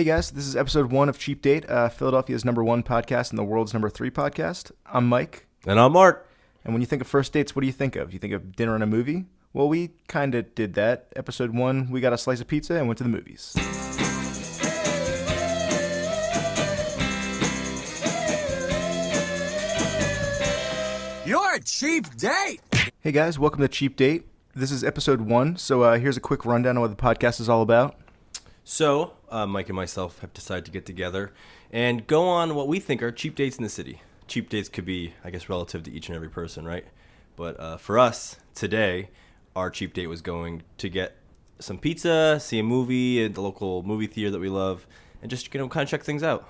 Hey guys, this is episode 1 of Cheap Date, Philadelphia's #1 podcast and the world's #3 podcast. I'm Mike. And I'm Mark. And when you think of first dates, what do you think of? You think of dinner and a movie? Well, we kind of did that. Episode 1, we got a slice of pizza and went to the movies. You're a cheap date! Hey guys, welcome to Cheap Date. This is episode 1, so here's a quick rundown of what the podcast is all about. So, Mike and myself have decided to get together and go on what we think are cheap dates in the city. Cheap dates could be, I guess, relative to each and every person, right? But for us, today, our cheap date was going to get some pizza, see a movie at the local movie theater that we love, and just, kind of check things out.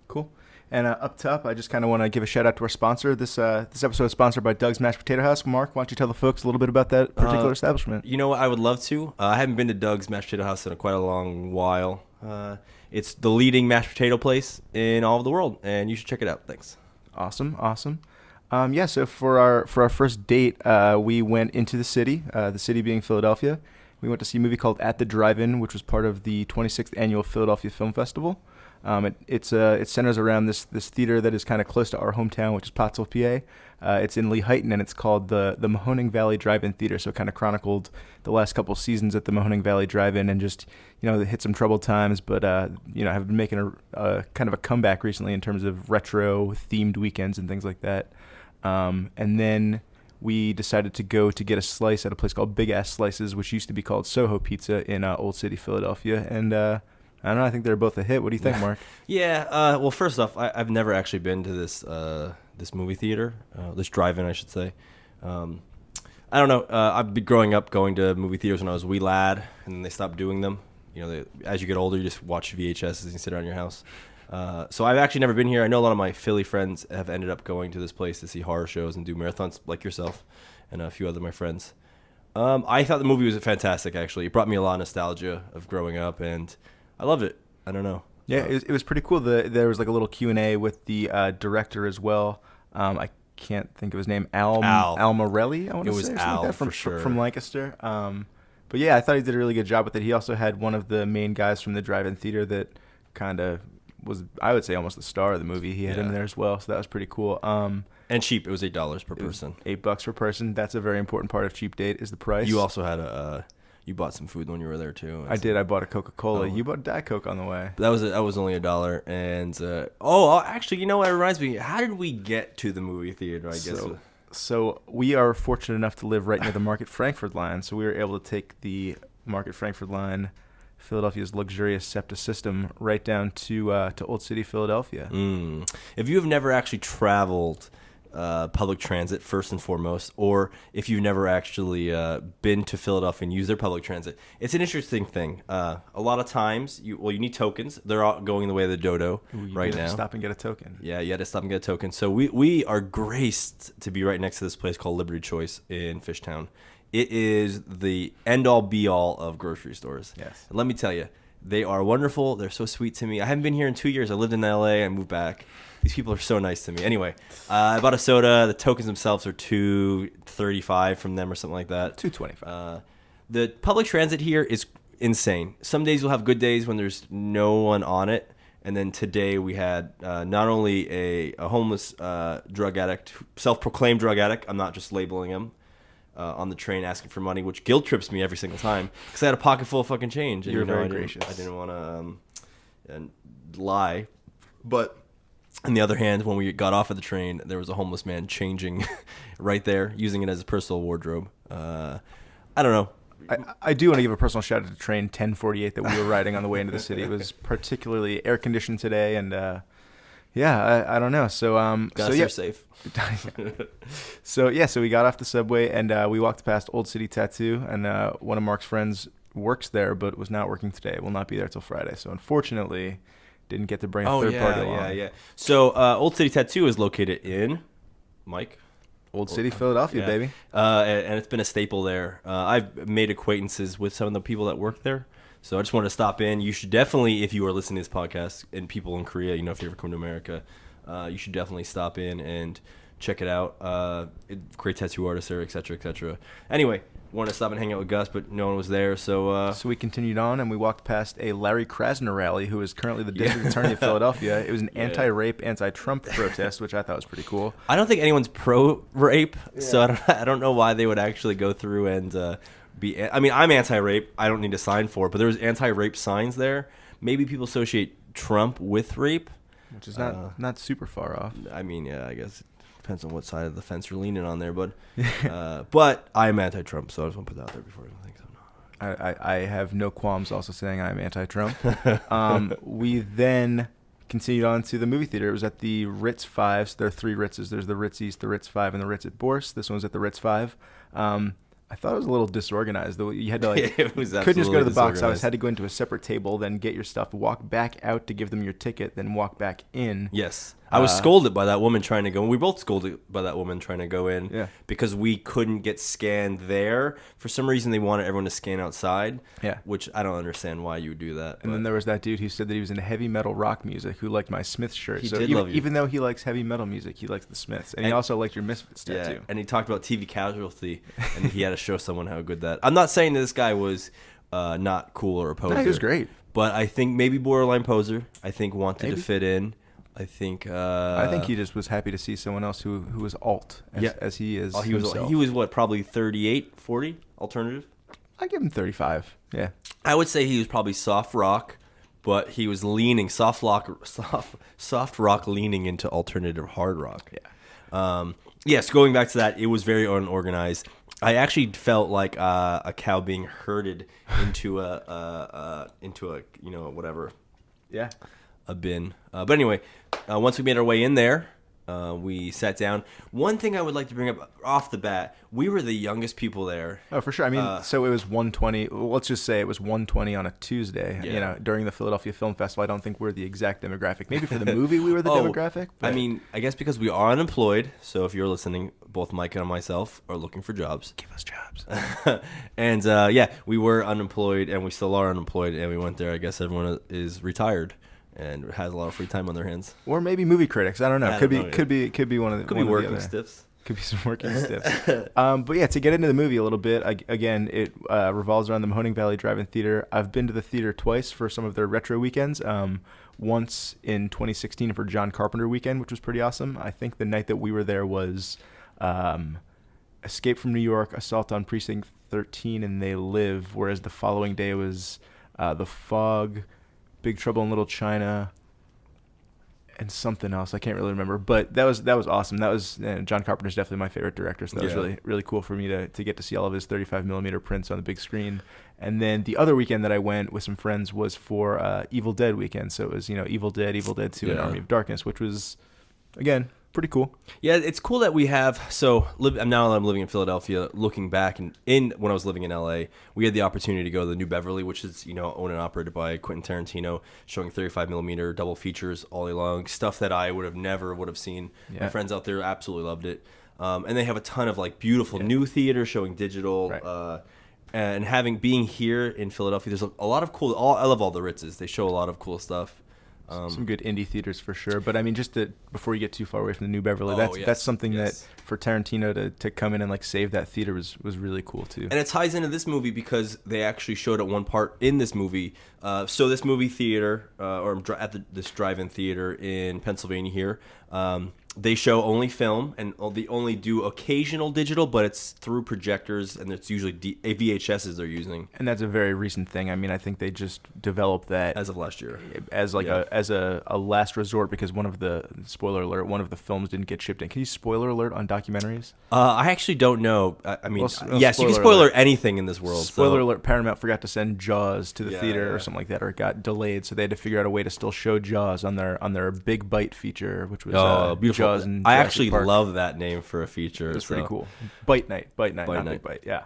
Cool. And up top, I just kind of want to give a shout out to our sponsor. This episode is sponsored by Doug's Mashed Potato House. Mark, why don't you tell the folks a little bit about that particular establishment? You know what? I would love to. I haven't been to Doug's Mashed Potato House in quite a long while. It's the leading mashed potato place in all of the world, and you should check it out. Thanks. Awesome. So for our first date, we went into the city being Philadelphia. We went to see a movie called At the Drive-In, which was part of the 26th Annual Philadelphia Film Festival. It centers around this theater that is kind of close to our hometown, which is Pottsville, PA. It's in Lehighton, and it's called the Mahoning Valley Drive-In Theater. So it kind of chronicled the last couple seasons at the Mahoning Valley Drive-In, and just they hit some troubled times, but have been making a kind of a comeback recently in terms of retro themed weekends and things like that. And then we decided to go to get a slice at a place called Big Ass Slices, which used to be called Soho Pizza in Old City, Philadelphia, and I don't know. I think they're both a hit. What do you think, Mark? Yeah. Well, first off, I've never actually been to this movie theater, this drive-in, I should say. I don't know. I've been growing up going to movie theaters when I was a wee lad, and then they stopped doing them. As you get older, you just watch VHSs and you sit around your house. So I've actually never been here. I know a lot of my Philly friends have ended up going to this place to see horror shows and do marathons, like yourself and a few other of my friends. I thought the movie was fantastic. Actually, it brought me a lot of nostalgia of growing up, and I loved it. I don't know. Yeah, it was pretty cool. There was like a little Q&A with the director as well. I can't think of his name. Al Morelli, I want to say. It was Al, like that, for sure. From Lancaster. But yeah, I thought he did a really good job with it. He also had one of the main guys from the drive-in theater that kind of was, I would say, almost the star of the movie. He had him there as well, so that was pretty cool. And cheap. It was $8 per person. $8 per person. That's a very important part of Cheap Date is the price. You also had you bought some food when you were there too. I did. I bought a Coca-Cola. Oh. You bought Diet Coke on the way. That was only $1. And actually, you know what? It reminds me. How did we get to the movie theater? I guess. So we are fortunate enough to live right near the Market Frankford line. So we were able to take the Market Frankford line, Philadelphia's luxurious SEPTA system, right down to Old City, Philadelphia. If you have never actually traveled public transit, first and foremost, or if you've never actually been to Philadelphia and used their public transit, it's an interesting thing. A lot of times, you need tokens. They're all going the way of the dodo right now. Stop and get a token. Yeah, you had to stop and get a token. So we are graced to be right next to this place called Liberty Choice in Fishtown. It is the end-all, be-all of grocery stores. Yes. And let me tell you, they are wonderful. They're so sweet to me. I haven't been here in 2 years. I lived in L.A. I moved back. These people are so nice to me. Anyway, I bought a soda. The tokens themselves are $2.35 from them or something like that. $2.25. The public transit here is insane. Some days you'll have good days when there's no one on it. And then today we had not only a homeless drug addict, self-proclaimed drug addict. I'm not just labeling him. On the train asking for money, which guilt trips me every single time because I had a pocket full of fucking change. And, You're very gracious. I didn't want to lie. But on the other hand, when we got off of the train, there was a homeless man changing right there, using it as a personal wardrobe. I don't know. I do want to give a personal shout out to train 1048 that we were riding on the way into the city. It was particularly air conditioned today, and I don't know. So Stay safe. So we got off the subway and we walked past Old City Tattoo, and one of Mark's friends works there but was not working today. Will not be there till Friday. So unfortunately, didn't get to bring a third party along. Yeah. So Old City Tattoo is located in Old City, Philadelphia, baby. And it's been a staple there. I've made acquaintances with some of the people that work there. So I just wanted to stop in. You should definitely, if you are listening to this podcast, and people in Korea, if you ever come to America, you should definitely stop in and check it out. Great tattoo artist there, etc., etc. Anyway, wanted to stop and hang out with Gus, but no one was there, so So we continued on, and we walked past a Larry Krasner rally, who is currently the district attorney of Philadelphia. It was an anti-rape, anti-Trump protest, which I thought was pretty cool. I don't think anyone's pro-rape, so I don't know why they would actually go through and be. I mean, I'm anti-rape. I don't need to sign for it, but there was anti-rape signs there. Maybe people associate Trump with rape, Which is not super far off. I mean, yeah, I guess it depends on what side of the fence you're leaning on there, but I'm anti-Trump, so I just want to put that out there before I think so. I have no qualms also saying I'm anti-Trump. We then continued on to the movie theater. It was at the Ritz 5. So there are 3 Ritzes. There's the Ritz East, the Ritz 5, and the Ritz at Bourse. This one was at the Ritz 5. I thought it was a little disorganized. Though you had to It was couldn't just go to the box office. disorganized. Had to go into a separate table, then get your stuff, walk back out to give them your ticket, then walk back in. Yes. I was scolded by that woman trying to go in. We both scolded by that woman trying to go in because we couldn't get scanned there. For some reason, they wanted everyone to scan outside, which I don't understand why you would do that. And then there was that dude who said that he was into heavy metal rock music who liked my Smiths shirt. He so did even, love you. even though he likes heavy metal music, he likes the Smiths. And he also liked your Misfits tattoo. And he talked about TV Casualty, and he had to show someone how good that. I'm not saying that this guy was not cool or a poser. No, he was great. But I think maybe borderline poser. I think wanted to fit in. I think he just was happy to see someone else who was alt as he is himself. He was what, probably 38, 40 alternative? I give him 35. Yeah. I would say he was probably soft rock, but he was leaning soft rock leaning into alternative hard rock. Yeah. Yes, going back to that, it was very unorganized. I actually felt like a cow being herded into a whatever. Yeah. A bin. But anyway, once we made our way in there, we sat down. One thing I would like to bring up off the bat, we were the youngest people there. Oh, for sure. I mean, so it was 1:20. Let's just say it was 1:20 on a Tuesday. Yeah. You know, during the Philadelphia Film Festival. I don't think we're the exact demographic. Maybe for the movie we were the demographic. But... I mean, I guess because we are unemployed. So if you're listening, both Mike and myself are looking for jobs. Give us jobs. And we were unemployed, and we still are unemployed. And we went there. I guess everyone is retired and has a lot of free time on their hands. Or maybe movie critics. I don't know. Could be one of the. Could be working stiffs. Could be some working stiffs. But yeah, to get into the movie a little bit, again, it revolves around the Mahoning Valley Drive-In Theater. I've been to the theater twice for some of their retro weekends. Once in 2016 for John Carpenter weekend, which was pretty awesome. I think the night that we were there was Escape from New York, Assault on Precinct 13, and They Live, whereas the following day was The Fog, Big Trouble in Little China, and something else. I can't really remember, but that was awesome. That was John Carpenter's definitely my favorite director, so that was really cool for me to get to see all of his 35 millimeter prints on the big screen. And then the other weekend that I went with some friends was for Evil Dead weekend. So it was Evil Dead 2, and Army of Darkness, which was again pretty cool. Yeah, it's cool that we have. So now that I'm living in Philadelphia, looking back in when I was living in LA, we had the opportunity to go to the New Beverly, which is owned and operated by Quentin Tarantino, showing 35 millimeter double features all day long, stuff that I never would have seen. Yeah. My friends out there absolutely loved it, and they have a ton of beautiful new theater showing digital. Right. And being here in Philadelphia, there's a lot of cool. I love all the Ritzes. They show a lot of cool stuff. Some good indie theaters for sure. But I mean, before you get too far away from the New Beverly, that's something that for Tarantino to come in and save that theater was really cool too. And it ties into this movie because they actually showed at one part in this movie. So this movie theater, this drive-in theater in Pennsylvania here, they show only film, and they only do occasional digital, but it's through projectors, and it's usually VHSs they're using. And that's a very recent thing. I mean, I think they just developed that as of last year, as a last resort, because one of the films didn't get shipped in. Can you spoiler alert on documentaries? I actually don't know. I mean, yes, you can spoiler anything in this world. Spoiler alert: Paramount forgot to send Jaws to the theater or something like that, or it got delayed, so they had to figure out a way to still show Jaws on their Big Bite feature, which was beautiful. And I actually Park. love that name for a feature. It's pretty cool. Bite night, not Big Bite. Yeah,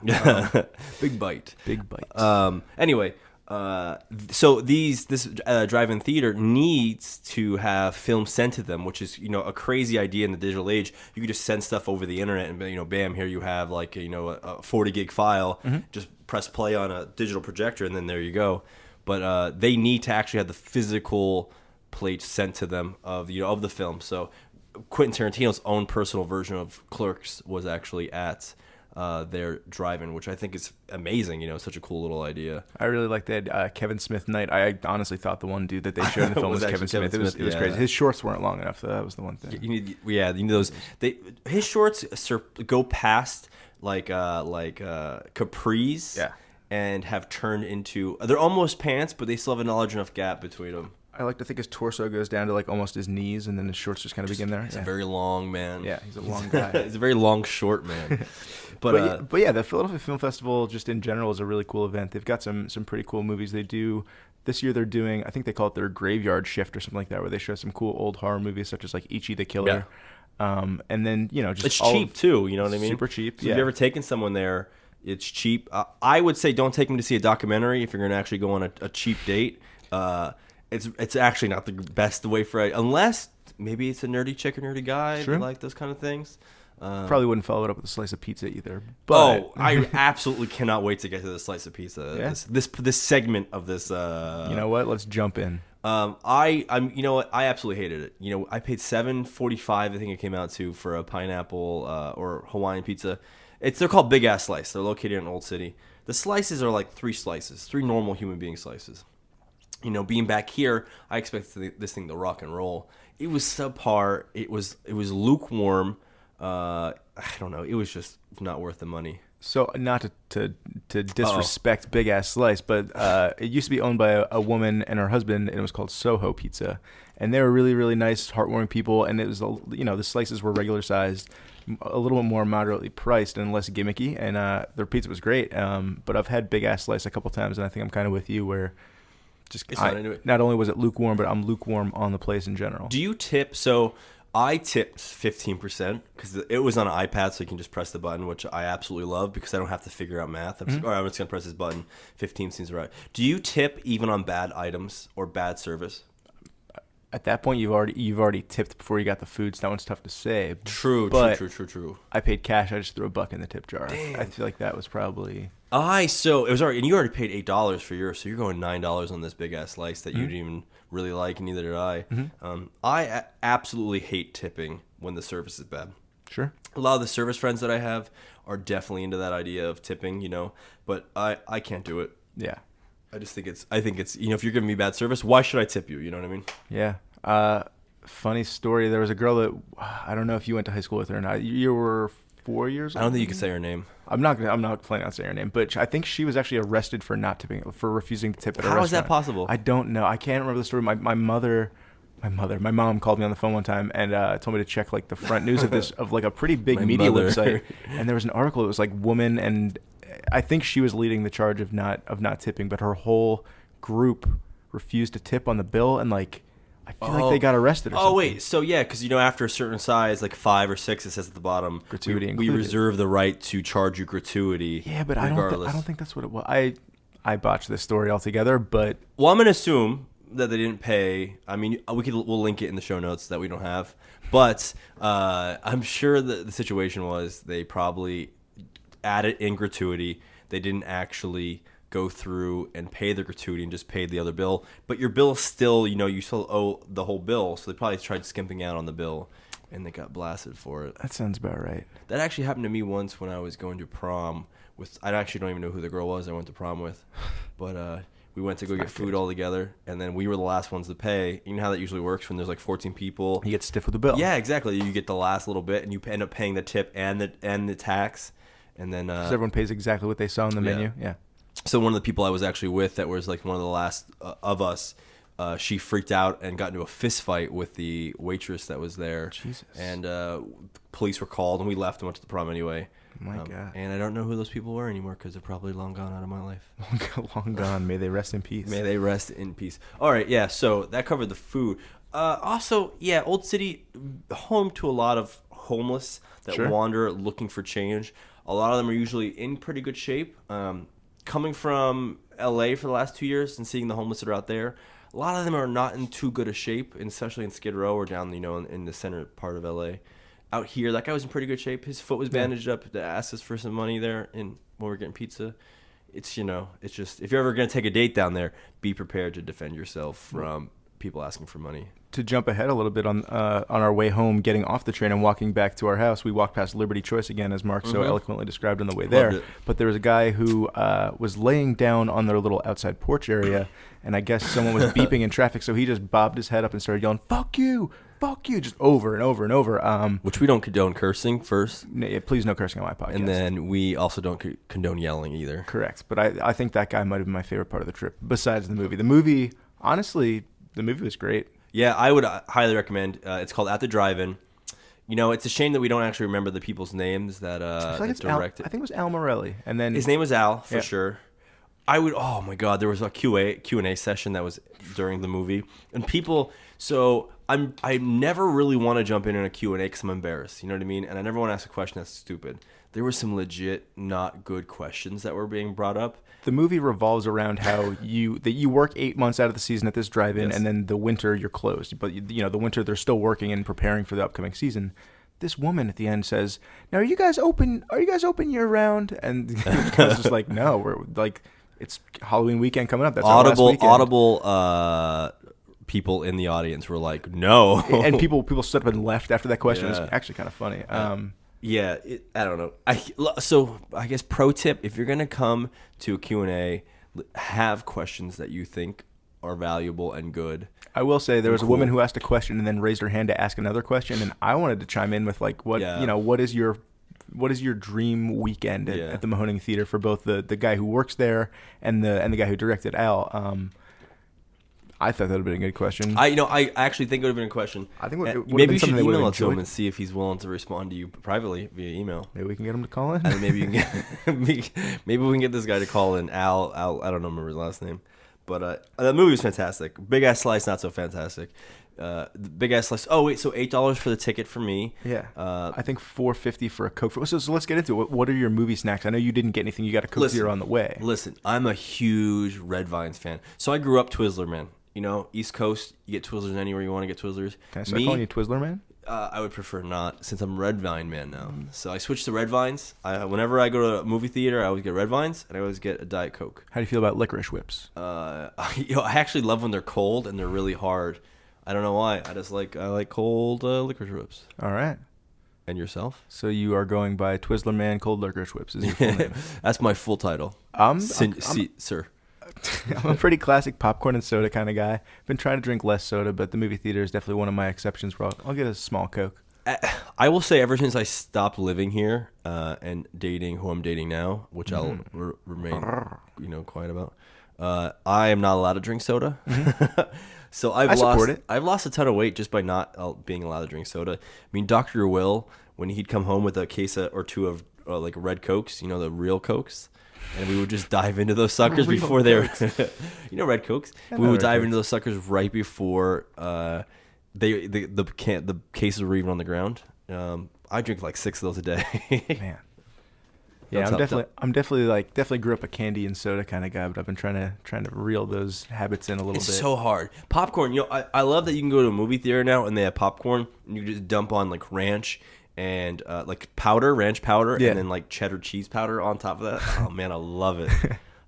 Big Bite. Big Bite. Anyway, so this drive-in theater needs to have film sent to them, which is a crazy idea in the digital age. You could just send stuff over the internet, and bam, here you have a 40 gig file. Mm-hmm. Just press play on a digital projector, and then there you go. But they need to actually have the physical plate sent to them of the film. So Quentin Tarantino's own personal version of Clerks was actually at their drive-in, which I think is amazing. Such a cool little idea. I really like that Kevin Smith night. I honestly thought the one dude that they showed in the film was Kevin Smith. It was crazy. His shorts weren't long enough, though. That was the one thing. You need those. His shorts go past like capris, and have turned into, they're almost pants, but they still have a large enough gap between them. I like to think his torso goes down to like almost his knees, and then his shorts just kind of begin there. He's a very long man. Yeah, he's a long guy. He's a very long, short man. But yeah, the Philadelphia Film Festival just in general is a really cool event. They've got some pretty cool movies. They do this year. They're doing, I think they call it their graveyard shift or something like that, where they show some cool old horror movies such as like Ichi the Killer. Yeah. And then just it's cheap too. You know what I mean? Super cheap. So if you've ever taken someone there, it's cheap. I would say don't take them to see a documentary if you're going to actually go on a cheap date. It's actually not the best way for it, unless maybe it's a nerdy chick or nerdy guy. Sure. They like those kind of things. Probably wouldn't follow it up with a slice of pizza either. But I absolutely cannot wait to get to the slice of pizza. Yeah? This segment of this. You know what? Let's jump in. I'm you know what? I absolutely hated it. I paid $7.45. I think it came out to for a pineapple or Hawaiian pizza. They're called Big Ass Slice. They're located in Old City. The slices are like 3 slices, 3 normal human being slices. Being back here, I expected this thing to rock and roll. It was subpar. It was lukewarm. I don't know. It was just not worth the money. So not to disrespect Big Ass Slice, but it used to be owned by a woman and her husband, and it was called Soho Pizza. And they were really, really nice, heartwarming people. And it was, the slices were regular sized, a little bit more moderately priced and less gimmicky. And their pizza was great. But I've had Big Ass Slice a couple times, and I think I'm kind of with you where not only was it lukewarm, but I'm lukewarm on the place in general. Do you tip? So I tipped 15% because it was on an iPad, so you can just press the button, which I absolutely love because I don't have to figure out math. I'm just going to press this button. 15 seems right. Do you tip even on bad items or bad service? At that point, you've already tipped before you got the food, so that one's tough to say. True. I paid cash. I just threw $1 in the tip jar. Damn. I feel like that was probably... So it was already, and you already paid $8 for yours, so you're going $9 on this big ass slice that you didn't even really like, and neither did I. I absolutely hate tipping when the service is bad. Sure. A lot of the service friends that I have are definitely into that idea of tipping, but I can't do it. Yeah. I think it's if you're giving me bad service, why should I tip you? You know what I mean? Yeah. Funny story. There was a girl that I don't know if you went to high school with her or not. You were 4 years old. I don't think you can say her name. I'm not planning on saying her name, but I think she was actually arrested for not tipping, for refusing to tip at a restaurant. How is that possible? I don't know. I can't remember the story. My mom called me on the phone one time and told me to check like the front news of like a pretty big media website, and there was an article that was like woman, and I think she was leading the charge of not tipping, but her whole group refused to tip on the bill, and like I feel like they got arrested or something. Oh, wait. So, yeah, because, after a certain size, like 5 or 6, it says at the bottom, gratuity we reserve the right to charge you gratuity. Yeah, but I don't think that's what it was. I botched this story altogether, but... Well, I'm going to assume that they didn't pay. I mean, we'll link it in the show notes that we don't have. But I'm sure that the situation was they probably added in gratuity. They didn't actually go through and pay the gratuity and just paid the other bill, but your bill still, you still owe the whole bill, so they probably tried skimping out on the bill, and they got blasted for it. That sounds about right. That actually happened to me once when I was going to prom with, I actually don't even know who the girl was I went to prom with, but we went to go get food all together, and then we were the last ones to pay. You know how that usually works when there's like 14 people? You get stiff with the bill. Yeah, exactly. You get the last little bit, and you end up paying the tip and the tax, and then... Because everyone pays exactly what they saw on the menu. Yeah. So one of the people I was actually with that was like one of the last of us, she freaked out and got into a fist fight with the waitress that was there. Jesus. And police were called, and we left and went to the prom anyway. My God. And I don't know who those people were anymore because they're probably long gone out of my life. Long gone. May they rest in peace. May they rest in peace. All right, yeah, so that covered the food. Also, yeah, Old City, home to a lot of homeless that wander looking for change. A lot of them are usually in pretty good shape. Coming from LA for the last 2 years and seeing the homeless that are out there, a lot of them are not in too good a shape, especially in Skid Row or down, in the center part of LA. Out here, that guy was in pretty good shape. His foot was bandaged up to ask us for some money there when we were getting pizza. It's, it's just, if you're ever going to take a date down there, be prepared to defend yourself from people asking for money. To jump ahead a little bit on our way home, getting off the train and walking back to our house, we walked past Liberty Choice again, as Mark so eloquently described on the way there. Loved it. But there was a guy who was laying down on their little outside porch area, and I guess someone was beeping in traffic, so he just bobbed his head up and started yelling, "Fuck you! Fuck you!" just over and over and over. Which we don't condone cursing first. Please no cursing on my podcast. And then we also don't condone yelling either. Correct. But I think that guy might have been my favorite part of the trip, besides the movie. The movie, honestly, the movie was great. Yeah, I would highly recommend. It's called At the Drive-In. You know, it's a shame that we don't actually remember the people's names that directed. I think it was Al Morelli, and then his name was Al for yeah. sure. Oh my God, there was a Q&A session that was during the movie, and people. So I never really want to jump in a Q&A because I'm embarrassed. You know what I mean? And I never want to ask a question that's stupid. There were some legit not good questions that were being brought up. The movie revolves around how you work 8 months out of the season at this drive-in, Yes. and then the winter you're closed. But you know, the winter they're still working and preparing for the upcoming season. This woman at the end says, "Now, are you guys open year round?" And the guy's just like, "No, we're like, it's Halloween weekend coming up. That's our last weekend." Audible people in the audience were like, "No," And people stood up and left after that question. Yeah. It was actually kind of funny. Yeah, I don't know. So I guess pro tip: if you're gonna come to a Q&A, have questions that you think are valuable and good. I will say there was a woman Cool. who asked a question and then raised her hand to ask another question, and I wanted to chime in with like, what Yeah. you know, what is your dream weekend at the Mahoning Theater for both the guy who works there and the guy who directed Al. I thought that would have been a good question. I actually think it would have been a question. I think it would have maybe been you should something they would have email it to him enjoyed. and see if he's willing to respond to you privately via email. Maybe we can get him to call in. And maybe you can get maybe we can get this guy to call in. Al, I don't remember his last name, but the movie was fantastic. Big Ass Slice, not so fantastic. The Big Ass Slice. Oh wait, so $8 for the ticket for me. Yeah, I think $4.50 for a Coke. So let's get into it. What are your movie snacks? I know you didn't get anything. You got a Coke Zero on the way. Listen, I'm a huge Red Vines fan. So I grew up Twizzler man. You know, East Coast, you get Twizzlers anywhere you want to get Twizzlers. Can I start calling you Twizzler Man? I would prefer not, since I'm Red Vine man now. So I switched to Red Vines. Whenever I go to a movie theater, I always get Red Vines, and I always get a Diet Coke. How do you feel about licorice whips? I actually love when they're cold and they're really hard. I don't know why. I like cold licorice whips. All right. And yourself? So you are going by Twizzler Man Cold Licorice Whips is your full name. That's my full title. Sir. I'm a pretty classic popcorn and soda kind of guy. Been trying to drink less soda, but the movie theater is definitely one of my exceptions where I'll get a small Coke. I will say ever since I stopped living here and dating who I'm dating now, which I'll remain quiet about, I am not allowed to drink soda. So I've lost a ton of weight just by not being allowed to drink soda. I mean, Dr. Will, when he'd come home with a case or two of like Red Cokes, the real Cokes, and we would just dive into those suckers before they were, Red Cokes. We would dive into those suckers right before the cases were even on the ground. I drink like 6 of those a day. Man. Yeah, I'm definitely grew up a candy and soda kind of guy, but I've been trying to reel those habits in a little bit. It's so hard. Popcorn, I love that you can go to a movie theater now and they have popcorn and you just dump on like ranch and like ranch powder, and then like cheddar cheese powder on top of that. Oh man, I love it.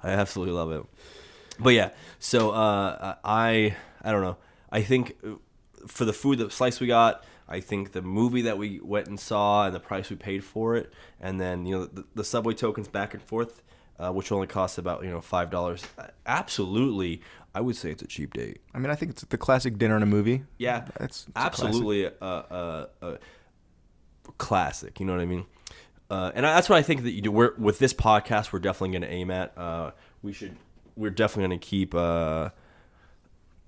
I absolutely love it. But yeah, so I don't know. I think for the food, the slice we got, I think the movie that we went and saw and the price we paid for it, and then the subway tokens back and forth, which only costs about $5. Absolutely, I would say it's a cheap date. I mean, I think it's the classic dinner and a movie. Yeah, it's absolutely a classic. You know what I mean? And that's what I think that we're with this podcast. We're definitely going to aim at. We're definitely going to keep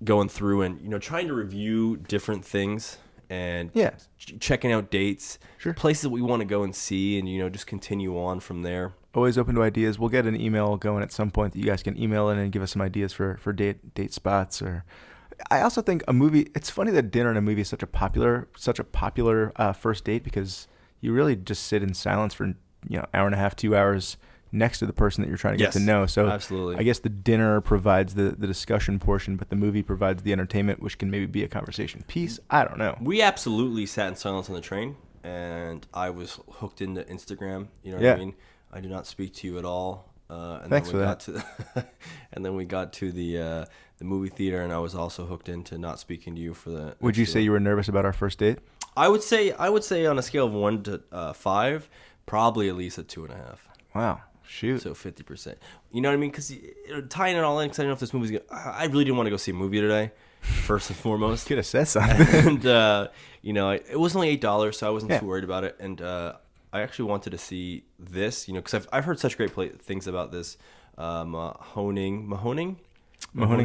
going through and trying to review different things. And checking out dates, places we want to go and see, and just continue on from there. Always open to ideas. We'll get an email going at some point that you guys can email in and give us some ideas for date spots. Or I also think a movie. It's funny that dinner and a movie is such a popular first date, because you really just sit in silence for hour and a half, 2 hours next to the person that you're trying to get to know. So absolutely. I guess the dinner provides the discussion portion, but the movie provides the entertainment, which can maybe be a conversation piece. I don't know. We absolutely sat in silence on the train, and I was hooked into Instagram. You know what I mean? I did not speak to you at all. And Thanks then we for that. and then we got to the the movie theater, and I was also hooked into not speaking to you for the. Would you say you were nervous about our first date? I would say on a scale of 1 to 5, probably at least a 2.5. Wow. Shoot. So 50%. You know what I mean? Because tying it all in, because I don't know if this movie's good. I really didn't want to go see a movie today, first and foremost. Could have said something. And, it was only $8, so I wasn't too worried about it. And I actually wanted to see this, because I've heard such great things about this. Mahoning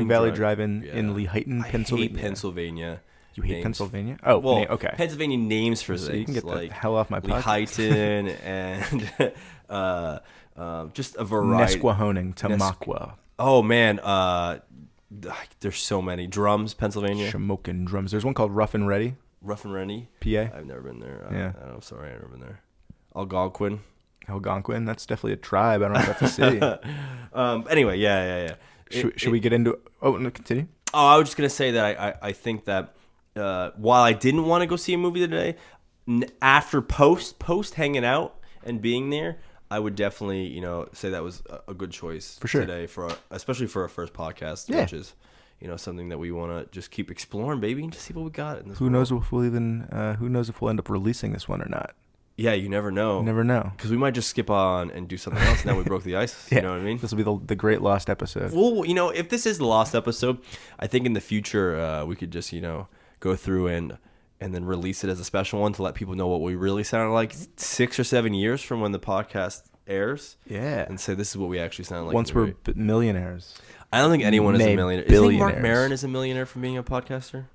Valley Drive-In in Lehighton, Pennsylvania. I hate Pennsylvania. You hate Pennsylvania? Oh, well, okay. Pennsylvania names for So things. you can get like the hell off my podcast. Lehighton and just a variety. Nesquahoning, Tamaqua. Oh, man. There's so many. Drums, Pennsylvania. Shamokin Drums. There's one called Rough and Ready. Rough and Ready. PA. I've never been there. Yeah. I'm sorry, I've never been there. Algonquin. Algonquin. That's definitely a tribe. I don't know if that's a city. Anyway, yeah. Should we get into... Oh, no, continue. Oh, I was just going to say that I think that while I didn't want to go see a movie today, after post hanging out and being there, I would definitely, say that was a good choice for sure today, especially for our first podcast, which is, something that we want to just keep exploring, baby, and just see what we got. In this who knows if we'll end up releasing this one or not? Yeah, you never know. Never know. Because we might just skip on and do something else, and then we broke the ice. Yeah. You know what I mean? This will be the great lost episode. Well, if this is the lost episode, I think in the future we could just, go through and then release it as a special one to let people know what we really sounded like 6 or 7 years from when the podcast airs. Yeah. And say this is what we actually sound like. Once we're millionaires. I don't think anyone is a millionaire. Do you think Mark Maron is a millionaire from being a podcaster?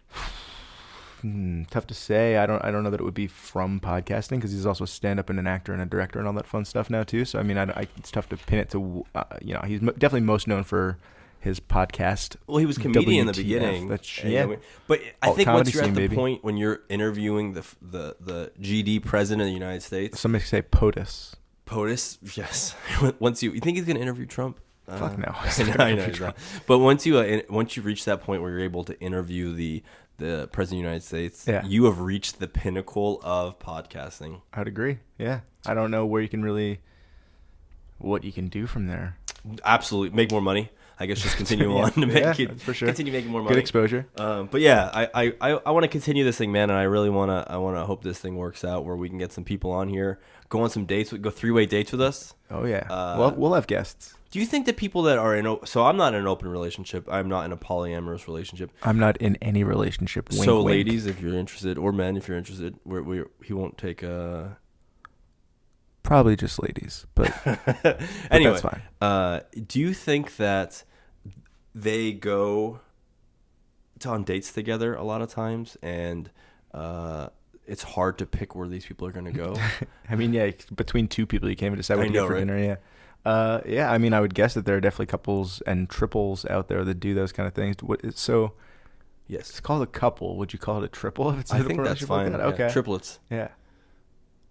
Tough to say. I don't know that it would be from podcasting because he's also a stand-up and an actor and a director and all that fun stuff now too. So I mean, it's tough to pin it to. He's definitely most known for his podcast. Well, he was a comedian in the beginning. But I think once you're at the point when you're interviewing the GD president of the United States, some say POTUS. POTUS, yes. Once you think he's going to interview Trump? Fuck no. I know he's not. But once you reach that point where you're able to interview the president of the United States, you have reached the pinnacle of podcasting. I'd agree. Yeah. I don't know what you can do from there. Absolutely. Make more money. I guess just continue on to for sure. Continue making more money. Good exposure. But yeah, I want to continue this thing, man, and I really want to hope this thing works out where we can get some people on here, go on some dates, go 3-way dates with us. Oh yeah. We'll have guests. Do you think that people that are so I'm not in an open relationship. I'm not in a polyamorous relationship. I'm not in any relationship. Wink, so wink. ladies, if you're interested, or men, if you're interested, he won't take a... Probably just ladies, but anyway, that's fine. Do you think that they go on dates together a lot of times, and it's hard to pick where these people are going to go? I mean, yeah, between two people, you can't even decide what to get for dinner. Yeah. I mean, I would guess that there are definitely couples and triples out there that do those kind of things. Yes, it's called a couple. Would you call it a triple? If it's I think that's fine. Like that? Okay, triplets. Yeah.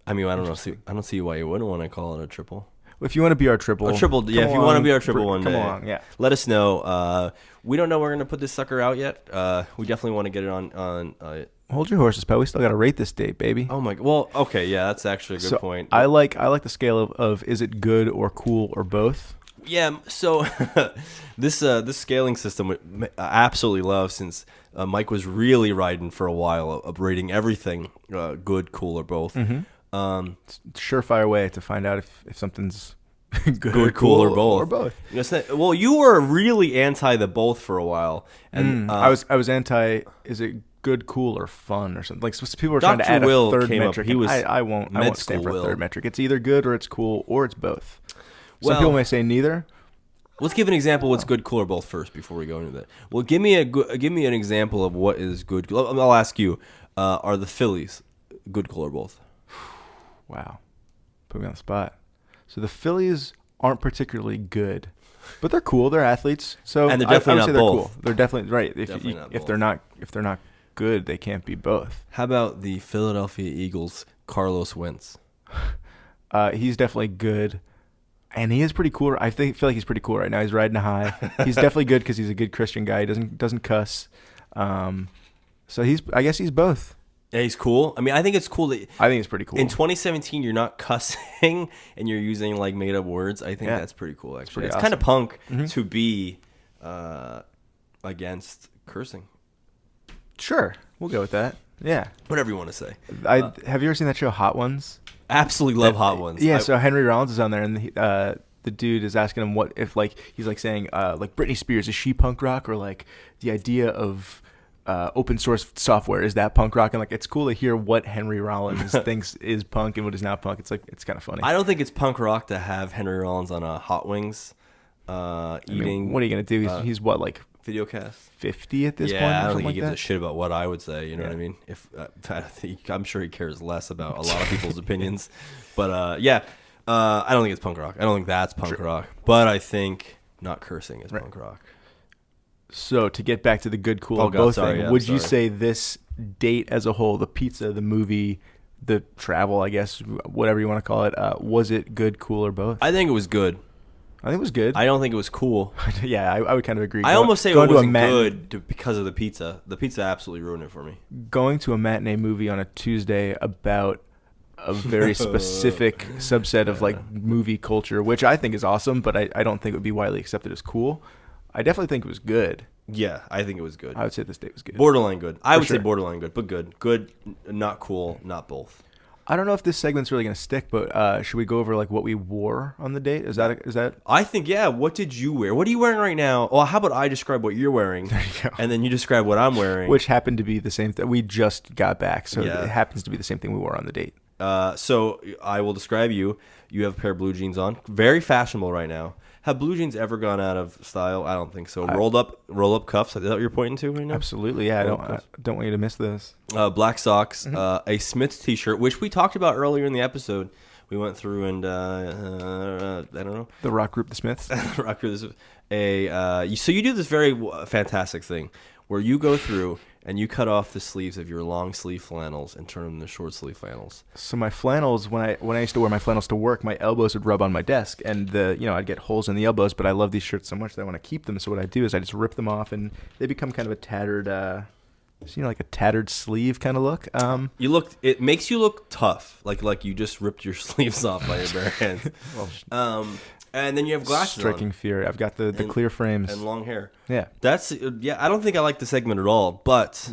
I mean, I don't see why you wouldn't want to call it a triple. Well, if you want to be our triple, if you want to be our triple one day, come along. Yeah. Let us know. We don't know we're gonna put this sucker out yet. We definitely want to get it on. Hold your horses, pal. We still got to rate this date, baby. Oh my. Well, okay, yeah, that's actually a good point. I like the scale of is it good or cool or both. Yeah. So this scaling system I absolutely love since Mike was really riding for a while of rating everything good, cool, or both. Mm-hmm. Surefire way to find out if something's good, cool, or both. Well, you were really anti the both for a while, and I was anti. Is it good, cool, or fun, or something? Like people were trying to add Will a third came metric. Up. I won't stand for a third metric. It's either good or it's cool or it's both. Some Well, people may say neither. Let's give an example. What's good, cool, or both first before we go into that. Well, give me an example of what is good. I'll ask you: are the Phillies good, cool, or both? Wow, put me on the spot. So the Phillies aren't particularly good, but they're cool. They're athletes. So and they're definitely not both. They're cool. They're definitely right. If they're not good, they can't be both. How about the Philadelphia Eagles, Carlos Wentz? He's definitely good, and he is pretty cool. I feel like he's pretty cool right now. He's riding a high. He's definitely good because he's a good Christian guy. He doesn't cuss. So I guess he's both. Yeah, he's cool. I mean, I think it's cool that I think it's pretty cool. In 2017, you're not cussing and you're using like made up words. I think that's pretty cool. Actually, it's kind of punk to be against cursing. Sure, we'll go with that. Yeah. Whatever you want to say. Have you ever seen that show Hot Ones? Absolutely love Hot Ones. Yeah, so Henry Rollins is on there, and the dude is asking him what if, like, he's like saying like Britney Spears, is she punk rock, or like the idea of open source software, is that punk rock? And like, it's cool to hear what Henry Rollins thinks is punk and what is not punk. It's like, it's kind of funny. I don't think it's punk rock to have Henry Rollins on a Hot Wings eating. I mean, what are you gonna do? He's what, like videocast 50 at this point? Yeah, I don't think he like gives that? a shit about what I would say. You know what I mean? If I'm sure he cares less about a lot of people's opinions, but I don't think it's punk rock. I don't think that's punk rock. But I think not cursing is punk rock. So to get back to the good, cool, God, thing, would you say this date as a whole, the pizza, the movie, the travel, I guess, whatever you want to call it, was it good, cool, or both? I think it was good. I think it was good. I don't think it was cool. Yeah, I would kind of agree. I almost say it wasn't good because of the pizza. The pizza absolutely ruined it for me. Going to a matinee movie on a Tuesday about a very specific subset of like movie culture, which I think is awesome, but I don't think it would be widely accepted as cool. I definitely think it was good. Yeah, I think it was good. I would say this date was good. Borderline good. I would say sure. borderline good, but good. Good, not cool, not both. I don't know if this segment's really going to stick, but should we go over like what we wore on the date? Is that? I think, yeah. What did you wear? What are you wearing right now? Well, how about I describe what you're wearing, There you go. and then you describe what I'm wearing. Which happened to be the same thing. We just got back, so Yeah. it happens to be the same thing we wore on the date. So I will describe you. You have a pair of blue jeans on. Very fashionable right now. Have blue jeans ever gone out of style? I don't think so. Roll up cuffs. Is that what you're pointing to right now? Absolutely, yeah. I don't want you to miss this. Black socks. A Smith's t-shirt, which we talked about earlier in the episode. We went through and I don't know. The rock group, the Smiths. Rock group. So you do this very fantastic thing where you go through and you cut off the sleeves of your long sleeve flannels and turn them into short sleeve flannels. So my flannels, when I used to wear my flannels to work, my elbows would rub on my desk, and I'd get holes in the elbows. But I love these shirts so much that I want to keep them. So what I do is I just rip them off, and they become kind of a tattered, like a tattered sleeve kind of look. It makes you look tough, like you just ripped your sleeves off by your bare hands. And then you have glasses striking on. fear. I've got the clear frames and long hair. Yeah, I don't think I like the segment at all, but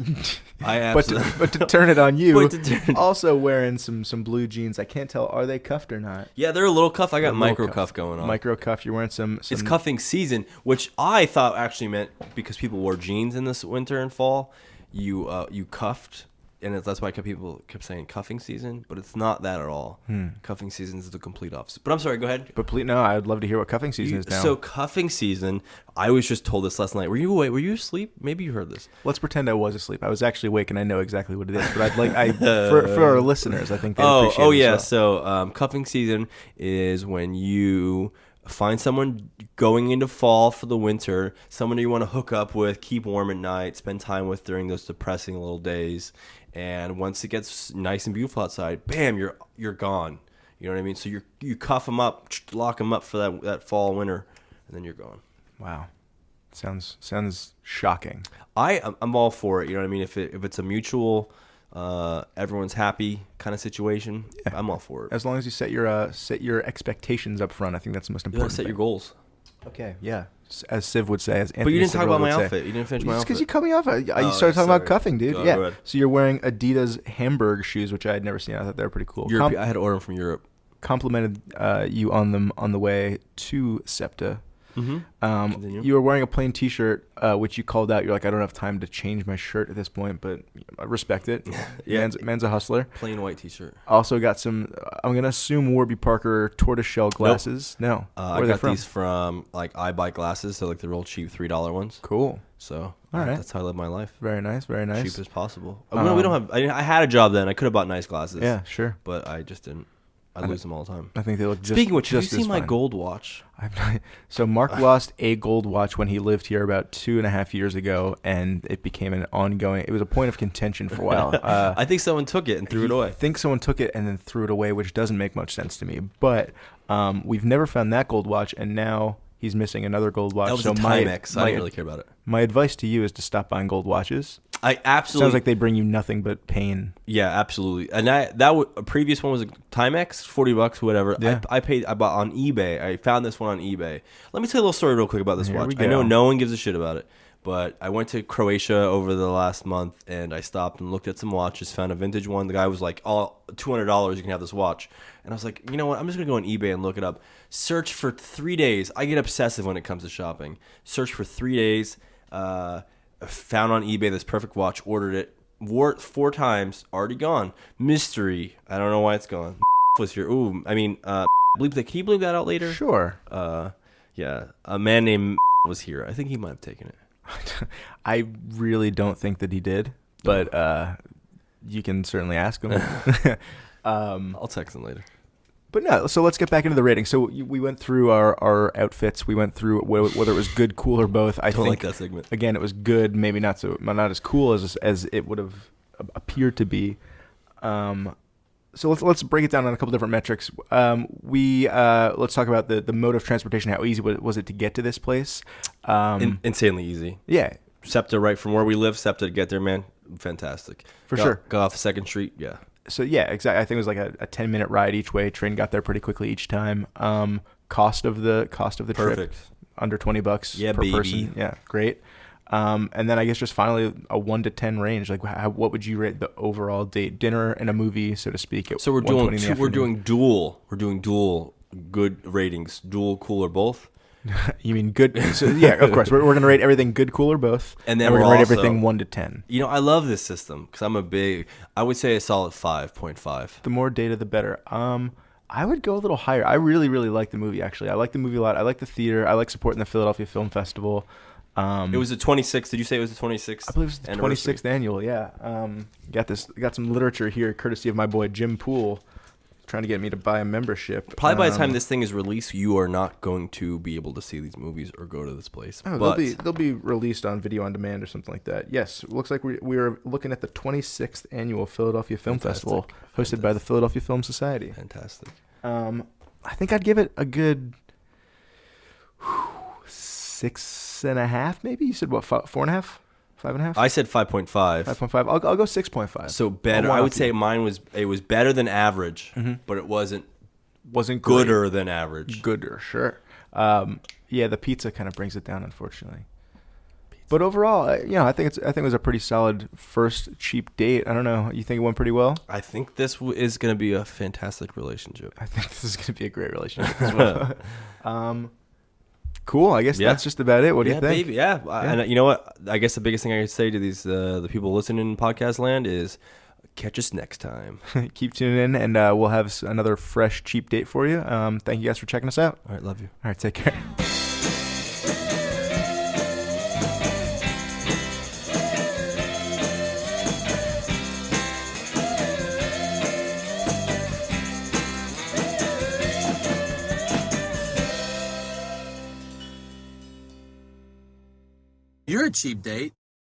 I absolutely. but to turn it on you, also wearing some blue jeans. I can't tell, are they cuffed or not? Yeah, they're a little cuff. I got micro cuff going on. Micro cuff. You're wearing some. It's cuffing season, which I thought actually meant because people wore jeans in this winter and fall, you cuffed. And that's why people kept saying cuffing season, but it's not that at all. Cuffing season is the complete opposite. But I'm sorry, go ahead. No, I'd love to hear what cuffing season is now. So cuffing season, I was just told this last night. Were you awake? Were you asleep? Maybe you heard this. Let's pretend I was asleep. I was actually awake, and I know exactly what it is. But for our listeners, I think they appreciate it. Oh yeah. Well. So cuffing season is when you find someone going into fall for the winter, someone you want to hook up with, keep warm at night, spend time with during those depressing little days. And once it gets nice and beautiful outside, bam, you're gone. You know what I mean? So you cuff them up, lock them up for that fall, winter, and then you're gone. Wow, sounds shocking. I'm all for it. You know what I mean? If it's a mutual, everyone's happy kind of situation, yeah. I'm all for it. As long as you set your expectations up front, I think that's the most important. Set your goals. Okay, yeah. As Civ would say, as Anthony but you didn't talk about my say. outfit. You didn't finish my outfit. Because you cut me off. You started talking about cuffing, dude. Go yeah. ahead. So you're wearing Adidas Hamburg shoes, which I had never seen. I thought they were pretty cool. I had to order them from Europe. Complimented you on them on the way to SEPTA. Mm-hmm. You were wearing a plain T-shirt, which you called out. You're like, I don't have time to change my shirt at this point, but I respect it. Yeah, man's a hustler. Plain white T-shirt. Also got some. I'm gonna assume Warby Parker tortoiseshell glasses. Nope. No, I got these from like iBuy glasses. They're like the real cheap $3 ones. Cool. So all right, that's how I live my life. Very nice, very nice. Cheap as possible. We don't have. I had a job then. I could have bought nice glasses. Yeah, sure. But I just didn't. I lose them all the time. I think they look just. Speaking of which, have you just seen my fine. gold watch? So Mark lost a gold watch when he lived here about 2.5 years ago, and it became an ongoing. It was a point of contention for a while. I think someone took it and threw it away. I think someone took it and then threw it away, which doesn't make much sense to me. But we've never found that gold watch, and now he's missing another gold watch. That was a Timex. I didn't really care about it. My advice to you is to stop buying gold watches. I absolutely. Sounds like they bring you nothing but pain. Yeah, absolutely. And a previous one was a Timex, $40, whatever. Yeah. I bought on eBay. I found this one on eBay. Let me tell you a little story real quick about this Here watch. we go. I know no one gives a shit about it, But I went to Croatia over the last month, and I stopped and looked at some watches, found a vintage one. The guy was like, "Oh, $200, you can have this watch." And I was like, you know what? I'm just going to go on eBay and look it up. Search for 3 days. I get obsessive when it comes to shopping. Search for 3 days. Found on eBay this perfect watch, ordered it, wore it 4 times, already gone. Mystery. I don't know why it's gone. Was here. Ooh, I mean, bleep that. Can you bleep that out later? Sure. Yeah. A man named was here. I think he might have taken it. I really don't think that he did, but you can certainly ask him. I'll text him later. But no, so let's get back into the rating. So we went through our outfits. We went through whether it was good, cool, or both. I Don't think like that segment. Again, it was good. Maybe not as cool as it would have appeared to be. So let's break it down on a couple different metrics. Let's talk about the mode of transportation. How easy was it to get to this place? Insanely easy. Yeah, SEPTA, right from where we live, SEPTA to get there, man. Fantastic. Sure. Go off 2nd Street, yeah. So yeah, exactly. I think it was like a 10-minute ride each way. Train got there pretty quickly each time. Cost of the trip, Perfect. under $20 per baby. person. Yeah, great. And then I guess just finally a 1 to 10 range. Like, what would you rate the overall date, dinner and a movie, so to speak? So we're doing dual good ratings, dual, cool, or both. You mean good? So yeah, of course. We're gonna rate everything good, cool, or both, And then we're we're gonna rate also- everything 1 to 10. You know, I love this system because I would say a solid 5.5. The more data, the better. I would go a little higher. I really, really like the movie. Actually, I like the movie a lot. I like the theater. I like supporting the Philadelphia Film Festival. It was the 26th. Did you say it was the 26th? I believe it's the 26th annual. Yeah. Got some literature here, courtesy of my boy Jim Poole, trying to get me to buy a membership. Probably by the time this thing is released, you are not going to be able to see these movies or go to this place. Oh, But they'll be released on video on demand or something like that. Yes, it looks like we are looking at the 26th annual Philadelphia Film Festival, hosted by the Philadelphia Film Society. fantastic. I think I'd give it a good 6.5, maybe. You said what? 4.5, 5.5. I said 5.5. 5.5. I'll go 6.5. So better. I would say mine was better than average, but it wasn't wasn't great. gooder than average. Gooder, sure. Yeah, the pizza kind of brings it down, unfortunately. But overall, I think it was a pretty solid first cheap date. I don't know. You think it went pretty well? I think this is going to be a fantastic relationship. I think this is going to be a great relationship as well. Cool. I guess that's just about it. What do you think? Baby, yeah. And you know what? I guess the biggest thing I could say to these the people listening in podcast land is catch us next time. Keep tuning in, and we'll have another fresh cheap date for you. Thank you guys for checking us out. All right, love you. All right, take care. You're a cheap date.